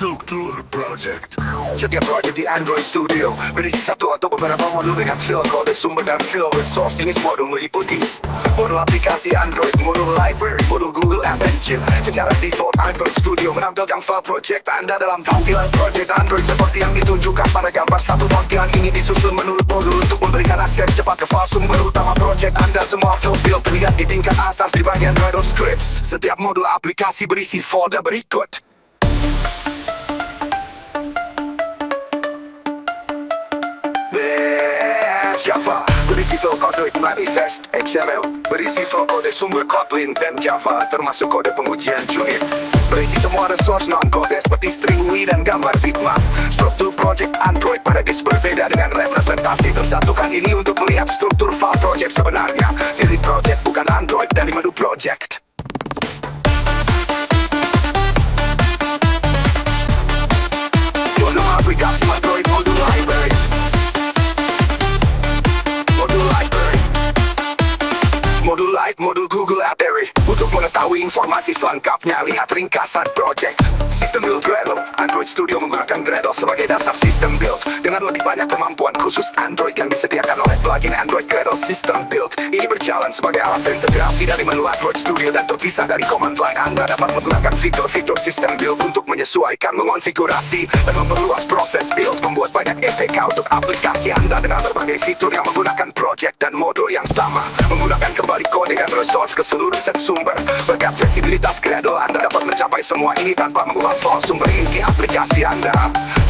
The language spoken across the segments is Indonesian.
Struktur Project. Setiap project di Android Studio berisi satu atau beberapa modul dengan file kode sumber dan file resource. Ini modul meliputi modul aplikasi Android, modul library, modul Google App Engine. Secara default Android Studio menampilkan file project Anda dalam tampilan project Android seperti yang ditunjukkan pada gambar satu. Tampilan ini disusun menurut modul untuk memberikan akses cepat ke file sumber utama project Anda. Semua file terlihat di tingkat atas di bagian Gradle Scripts. Setiap modul aplikasi berisi folder berikut: Java berisi file kode manifest XML, berisi file kode sumber Kotlin dan Java termasuk kode pengujian unit, berisi semua resource non-kode seperti string UI dan gambar bitmap. Struktur project Android pada disk berbeda dengan representasi tersatukan ini untuk melihat struktur file project sebenarnya. Diri project bukan Android dari menu project. Modul aplikasi Android, modul library, modul Google App Library. Untuk mengetahui informasi selengkapnya, lihat ringkasan project. Sistem build Gradle. Android Studio menggunakan Gradle sebagai dasar sistem build dengan lebih banyak kemampuan khusus Android yang disediakan oleh plugin Android Gradle System Build. Ini berjalan sebagai alat integrasi dari menu Android Studio dan terpisah dari command line. Anda dapat menggunakan fitur-fitur sistem build untuk menyesuaikan, mengonfigurasi, dan memperluas proses build, membuat banyak APK untuk aplikasi Anda dengan berbagai fitur yang menggunakan project dan modul yang sama. Menggunakan kembali kode dan resource ke seluruh set sumber. Berkat fleksibilitas Gradle, Anda dapat mencapai semua ini tanpa mengubah file sumber inti aplikasi Anda.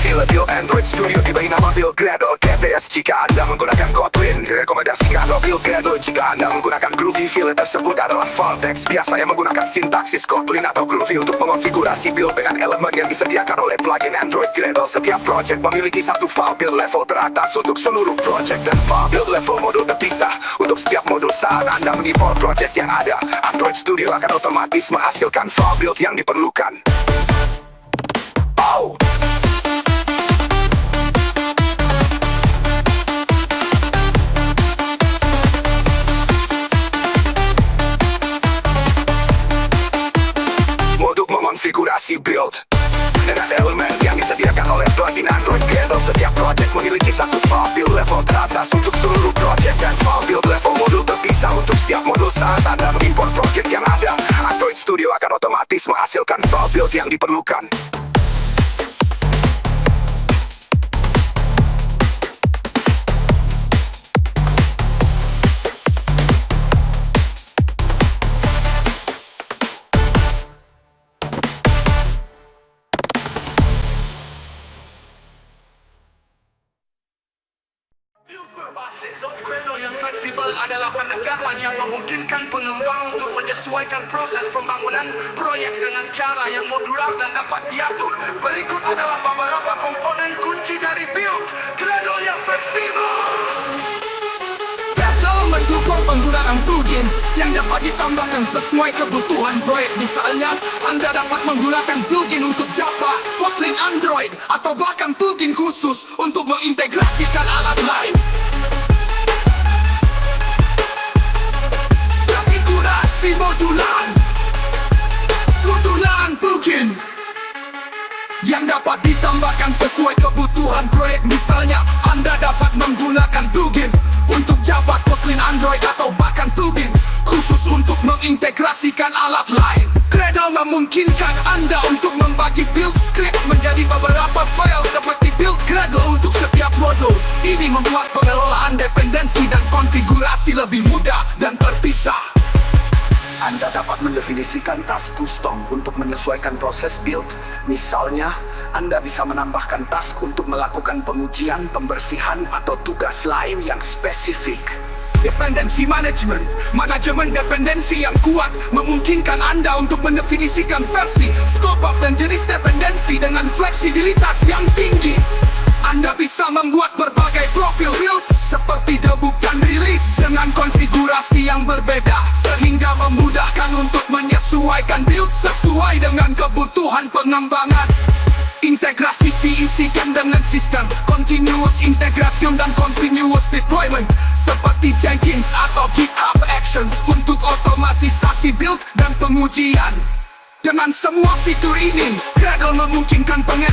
File build Android Studio diberi nama build Gradle KBS jika Anda menggunakan Kotlin. Direkomendasikan build Gradle jika Anda menggunakan Groovy. File tersebut adalah file teks biasanya menggunakan sintaksis Kotlin atau Groovy untuk mengonfigurasi build dengan elemen yang disediakan oleh plugin Android Gradle. Setiap project memiliki satu file build level teratas untuk seluruh project dan file build level modul terpisah untuk setiap modul. Saat Anda mengimport project yang ada, Android Studio akan otomatis menghasilkan file build yang diperlukan. Modul mengonfigurasi build dengan elemen yang disediakan oleh plugin Android Gradle. Setiap project memiliki satu file build level teratas untuk seluruh project dan file build level modul terpisah untuk setiap modul. Saat Anda mengimport project yang ada, Android Studio akan otomatis menghasilkan file build yang diperlukan. Berbasis Gradle yang fleksibel adalah pendekatan yang memungkinkan pengembang untuk menyesuaikan proses pembangunan proyek dengan cara yang modular dan dapat diatur. Berikut adalah beberapa komponen kunci dari build Gradle yang fleksibel. Gradle mendukung penggunaan plugin yang dapat ditambahkan sesuai kebutuhan proyek. Misalnya, Anda dapat menggunakan plugin untuk Java, Kotlin Android, atau bahkan plugin khusus untuk mengintegrasikan alat lain. Konfigurasi modulan plugin yang dapat ditambahkan sesuai kebutuhan proyek. Misalnya, Anda dapat menggunakan plugin untuk Java, Kotlin Android, atau bahkan plugin khusus untuk mengintegrasikan alat lain. Gradle memungkinkan Anda untuk membagi build script menjadi beberapa file seperti build Gradle untuk setiap modul. Ini membuat pengelolaan dependensi dan konfigurasi lebih mudah dan terpisah. Anda dapat mendefinisikan task custom untuk menyesuaikan proses build. Misalnya, Anda bisa menambahkan task untuk melakukan pengujian, pembersihan, atau tugas lain yang spesifik. Dependency management. Manajemen dependensi yang kuat memungkinkan Anda untuk mendefinisikan versi, scope up, dan jenis dependensi dengan fleksibilitas yang tinggi. Anda bisa membuat berbagai profil build seperti debug dan rilis dengan konfigurasi yang berbeda, sehingga memudahkan untuk menyesuaikan build sesuai dengan kebutuhan pengembangan. Integrasi diisikan dengan sistem continuous integration dan continuous deployment seperti Jenkins atau GitHub Actions untuk otomatisasi build dan pengujian. Dengan semua fitur ini, Gradle memungkinkan pengeditan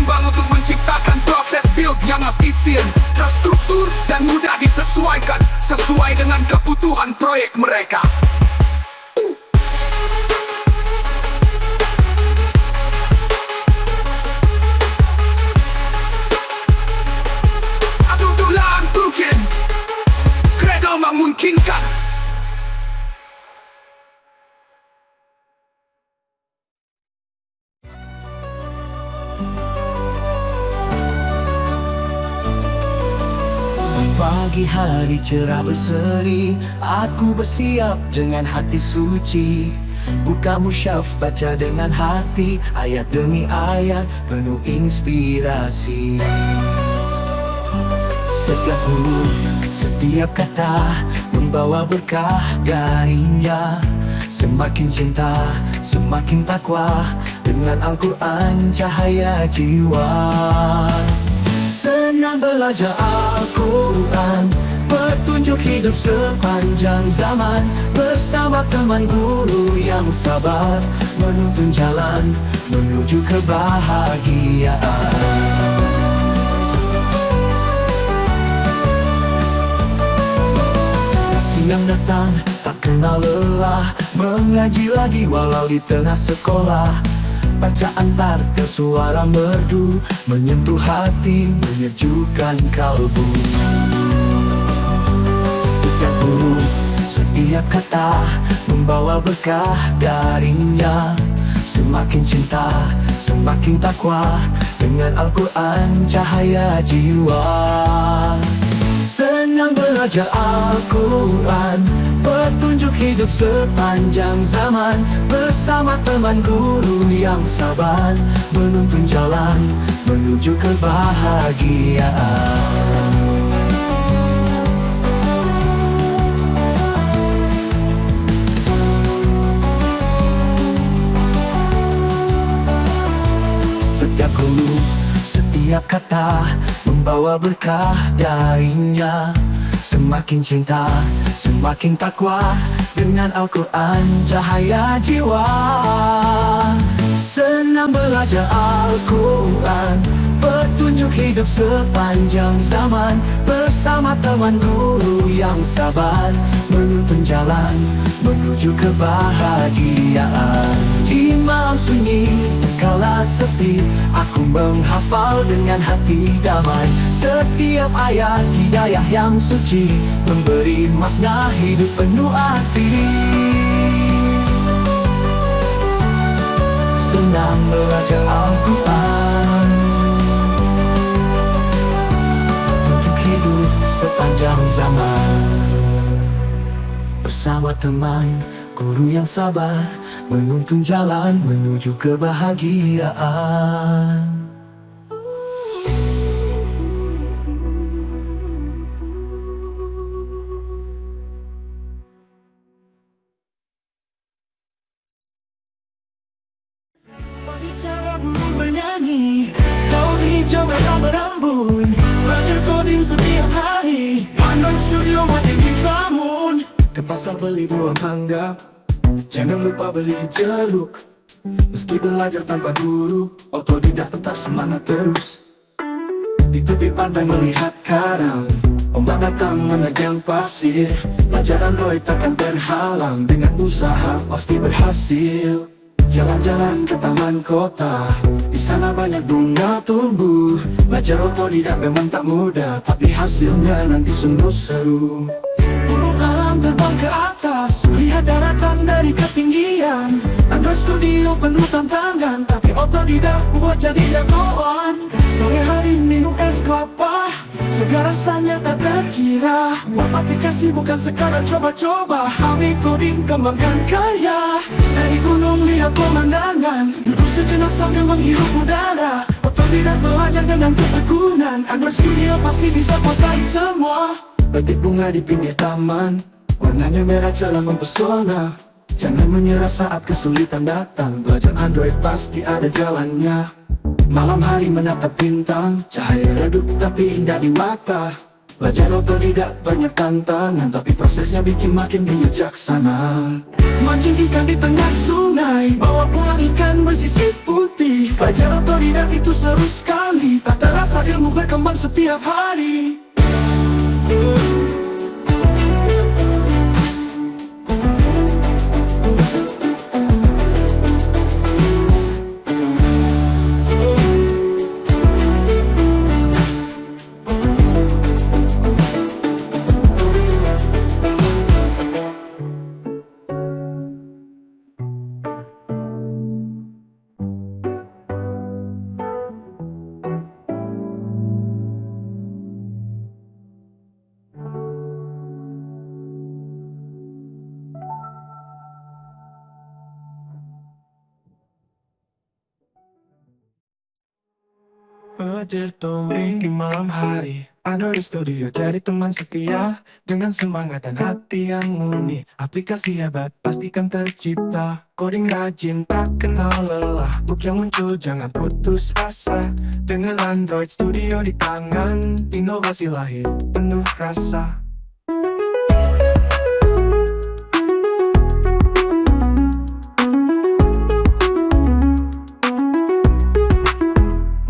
Pagi hari cerah berseri, aku bersiap dengan hati suci. Buka musyaf, baca dengan hati, ayat demi ayat penuh inspirasi. Setiap huruf, setiap kata membawa berkah darinya. Semakin cinta, semakin takwa, dengan Al-Quran cahaya jiwa. Senang belajar Al-Quran, petunjuk hidup sepanjang zaman. Bersama teman guru yang sabar, menuntun jalan menuju kebahagiaan. Siang datang, tak kenal lelah, mengaji lagi walau di tengah sekolah. Bacaan tartil suara merdu, menyentuh hati, menyejukkan kalbu. Setiap huruf, setiap kata membawa berkah darinya. Semakin cinta, semakin takwa, dengan Al-Quran cahaya jiwa. Senang belajar Al-Quran, petunjuk hidup sepanjang zaman. Bersama teman guru yang sabar, menuntun jalan menuju kebahagiaan. Setiap huruf, setiap kata membawa berkah darinya. Semakin cinta, semakin takwa, dengan Al-Quran cahaya jiwa. Senang belajar Al-Quran, petunjuk hidup sepanjang zaman. Bersama teman guru yang sabar, menuntun jalan menuju kebahagiaan. Di malam sunyi, kala sepi, aku menghafal dengan hati damai. Setiap ayat hidayah yang suci, memberi makna hidup penuh arti. Senang belajar Al-Quran, petunjuk hidup sepanjang zaman. Bersama teman guru yang sabar, menuntun jalan menuju kebahagiaan. Pagi cara burung bernyanyi, daun hijau merah berambun, belajar coding setiap hari. Android Studio makin disamun. Ke pasar beli buah mangga, jangan lupa beli jeruk. Meski belajar tanpa guru, otodidak tetap semangat terus. Di tepi pantai melihat karang, ombak datang menerjang pasir. Belajar Android takkan terhalang, dengan usaha pasti berhasil. Jalan-jalan ke taman kota, di sana banyak bunga tumbuh. Belajar otodidak memang tak mudah, tapi hasilnya nanti sungguh seru. Burung alam terbang ke atas, lihat daratan dari ketinggian. Android Studio penuh tantangan, tapi otodidak buat jadi jagoan. Sore hari minum es kelapa, segar rasanya tak terkira. Buat aplikasi bukan sekadar coba-coba, ambil coding kembangkan karya. Dari gunung lihat pemandangan, duduk sejenak sambil menghirup udara. Otodidak belajar dengan ketekunan, Android Studio pasti bisa kuasai semua. Petik bunga di pinggir taman, warnanya merah cerah mempesona. Jangan menyerah saat kesulitan datang, belajar Android pasti ada jalannya. Malam hari menatap bintang, cahaya redup tapi indah di mata. Belajar otodidak banyak tantangan, tapi prosesnya bikin makin bijaksana. Mancing ikan di tengah sungai, bawa pulang ikan bersisik putih. Belajar otodidak itu seru sekali, tak terasa ilmu berkembang setiap hari. Belajar touring di malam hari, Android Studio jadi teman setia. Dengan semangat dan hati yang murni, aplikasi hebat pastikan tercipta. Coding rajin tak kenal lelah, bug yang muncul jangan putus asa. Dengan Android Studio di tangan, inovasi lahir penuh rasa.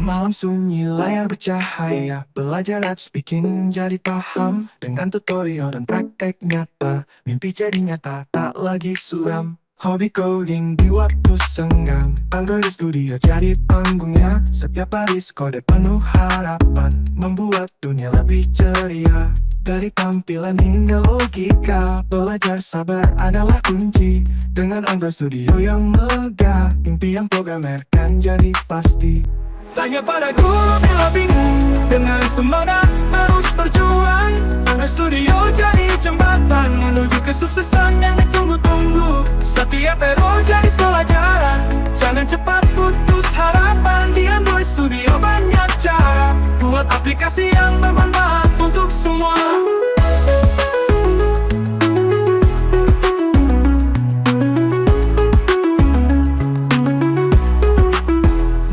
Malam sunyi layar bercahaya, belajar apps bikin jadi paham. Dengan tutorial dan praktek nyata, mimpi jadi nyata tak lagi suram. Hobi coding di waktu senggang, Android Studio jadi panggungnya. Setiap baris kode penuh harapan, membuat dunia lebih ceria. Dari tampilan hingga logika, belajar sabar adalah kunci. Dengan Android Studio yang megah, impian programmer kan jadi pasti. Tanya pada guru bila bingung, dengan semangat terus berjuang. Android Studio jadi jembatan menuju kesuksesan yang ditunggu-tunggu. Setiap error jadi pelajaran, jangan cepat putus harapan. Di Android Studio banyak cara buat aplikasi yang bermanfaat untuk semua.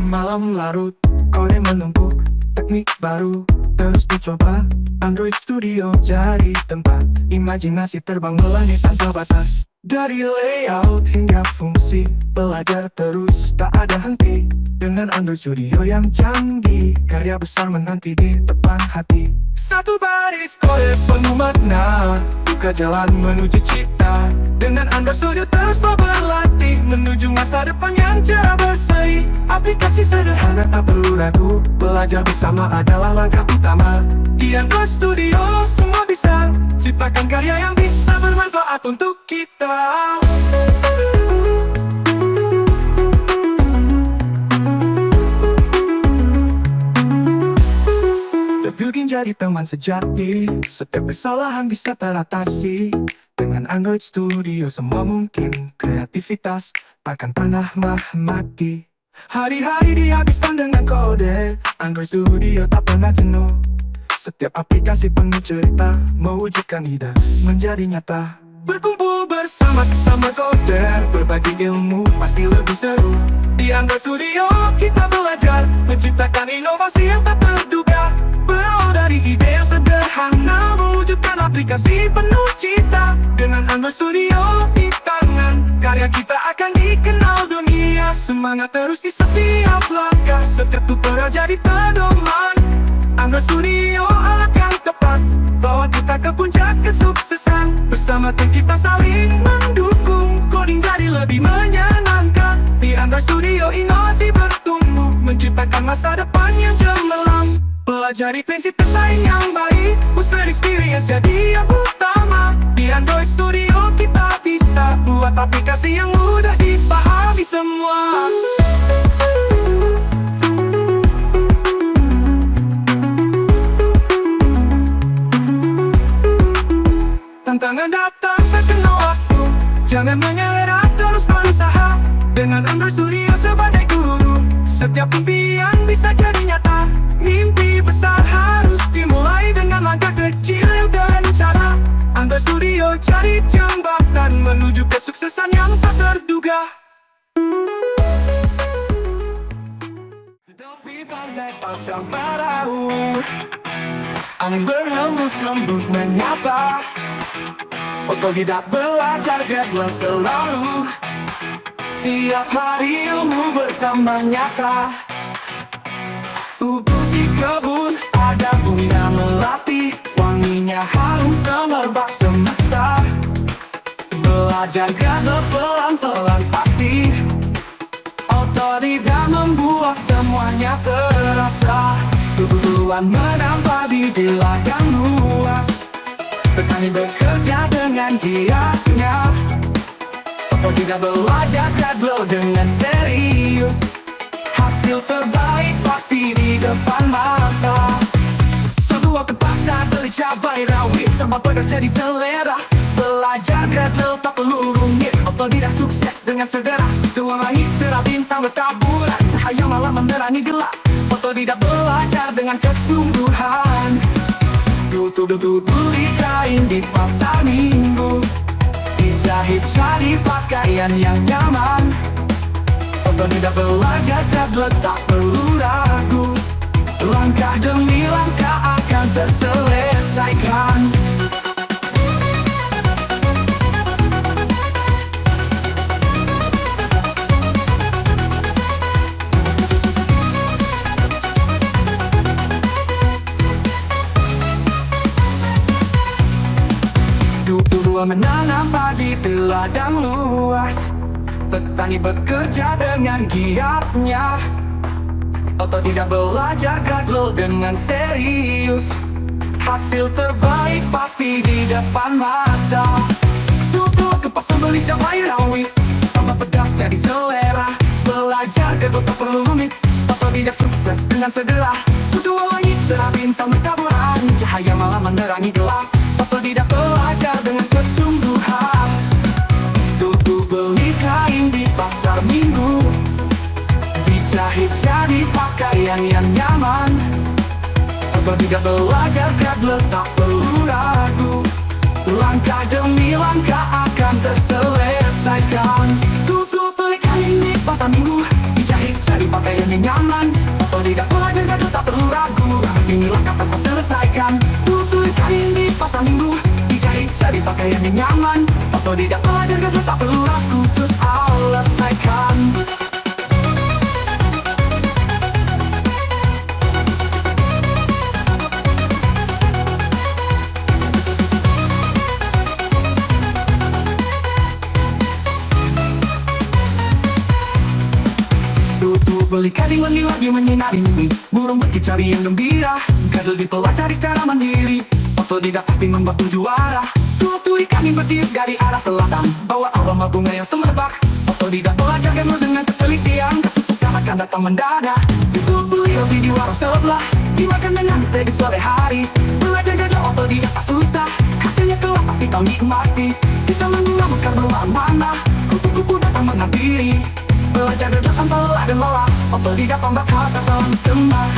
Malam larut, kode menumpuk, teknik baru terus dicoba. Android Studio jadi tempat imajinasi terbang melangit tanpa batas. Dari layout hingga fungsi, belajar terus tak ada henti. Dengan Android Studio yang canggih, karya besar menanti di depan hati. Satu baris kode penuh makna, buka jalan menuju cipta. Dengan Android Studio teruslah berlatih, menuju masa depan yang cerah berseri. Aplikasi sederhana tak perlu ragu, belajar bersama adalah langkah utama. Di Android Studio semua bisa, ciptakan karya yang bisa bermanfaat untuk kita. Debugging jadi teman sejati, setiap kesalahan bisa teratasi. Dengan Android Studio semua mungkin, kreativitas takkan pernah mati. Hari-hari dihabiskan dengan kode, Android Studio tak pernah jenuh. Setiap aplikasi penuh cerita, mewujudkan ide menjadi nyata. Berkumpul bersama-sama kode, berbagi ilmu pasti lebih seru. Di Android Studio kita belajar, menciptakan inovasi yang tak terduga. Berawal dari ide yang sederhana, mewujudkan aplikasi penuh cita. Dengan Android Studio di tangan, karya kita akan dikenal dunia. Semangat terus di setiap langkah, setiap tutorial jadi pedoman. Android Studio alat yang tepat, bawa kita ke puncak kesuksesan. Bersama tim kita saling mendukung, coding jadi lebih menyenangkan. Di Android Studio inovasi bertumbuh, menciptakan masa depan yang cemerlang. Pelajari prinsip desain yang baik, user experience jadi yang utama. Di Android Studio kita bisa buat aplikasi yang mudah dipahami semua. Tantangan datang tak kenal waktu, jangan menyerah terus berusaha. Dengan Android Studio sebagai guru, setiap impian bisa jadi nyata. Mimpi besar harus dimulai dengan langkah kecil yang terencana. Android Studio jadi jembatan menuju kesuksesan yang tak terduga. Tepi pantai pasang perahu, angin berhembus lembut menyapa. Otodidak belajar gradual selalu, tiap hari ilmu bertambah nyata. Tubuh di kebun, ada bunga melati, wanginya harum semerbak semesta. Belajar gradual pelan-pelan pasti, otodidak membuat semuanya terasa. Tubuhan menambah di ladang luas, petani bekerja dengan giatnya. Otodidak belajar gradual dengan serius, hasil terbaik pasti di depan mata. Sebuah ke pasar beli cabai rawit, sama pedas jadi selera. Belajar gradual tak perlu rumit, otodidak sukses dengan segera. Tuang langit cerah bintang bertaburan, cahaya malam menerangi gelap. Otodidak belajar dengan kesungguhan. Tutu di kain di pasar minggu, dijahit jadi pakaian yang nyaman. Otodidak belajar dan tak perlu ragu, langkah demi langkah akan terselesaikan. Dua menanam padi di ladang luas, petani bekerja dengan giatnya. Otodidak belajar gadol dengan serius, hasil terbaik pasti di depan mata. Tutu ke pasar beli cabai rawit, sama pedas jadi selera. Belajar gadol tak perlu rumit, otodidak sukses dengan segera. Tutu langit cerah bintang bertaburan, cahaya malam menerangi gelap. Otodidak belajar dengan kesungguhan. Tutu beli kain di pasar minggu, dijahit jadi pakaian yang nyaman. Otodidak belajar gadol tak perlu ragu, langkah demi langkah akan terselesaikan. Tutu beli kain di pasar minggu, dijahit jadi pakaian yang nyaman. Otodidak belajar gadol tak perlu ragu, ini langkah akan terselesaikan. Tutu kain di pasar minggu, dijahit jadi pakaian yang nyaman. Otodidak belajar gadol tak perlu ragu, terus selesaikan. Tutu beli kain lagi menyinari bumi, burung berkicau yang gembira. Gadol dipelajari secara mandiri, otodidak pasti membuat juara. Tutu kami berdiri dari arah selatan, bawa aroma bunga yang semerbak. Otodidak belajar gadol dengan ketelitian, kesuksesan akan datang mendadak. Tutu beli roti di warung sebelah, dimakan dengan teh di sore hari. Belajar gadol otodidak tak susah, hasilnya kelak pasti kau nikmati. Kita mengguna bekal berwarna, kupu-kupu datang menghampiri. Belajar gadol tanpa lelah dan lelah, otodidak pembakar kata temah.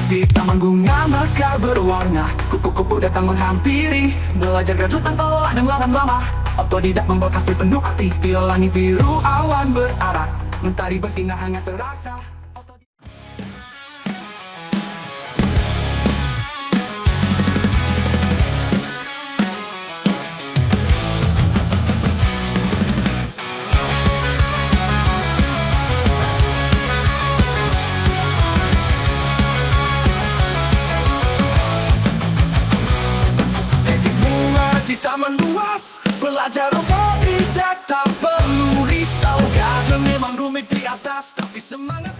Di taman bunga mekar berwarna, kupu-kupu datang menghampiri. Belajar gadol tanpa lelah dan lama-lama, otodidak membawa hasil penuh arti. Di langit biru awan berarak, mentari bersinar hangat terasa. Di taman luas, belajar otodidak tak perlu risau. Kadang memang rumit di atas, tapi semangat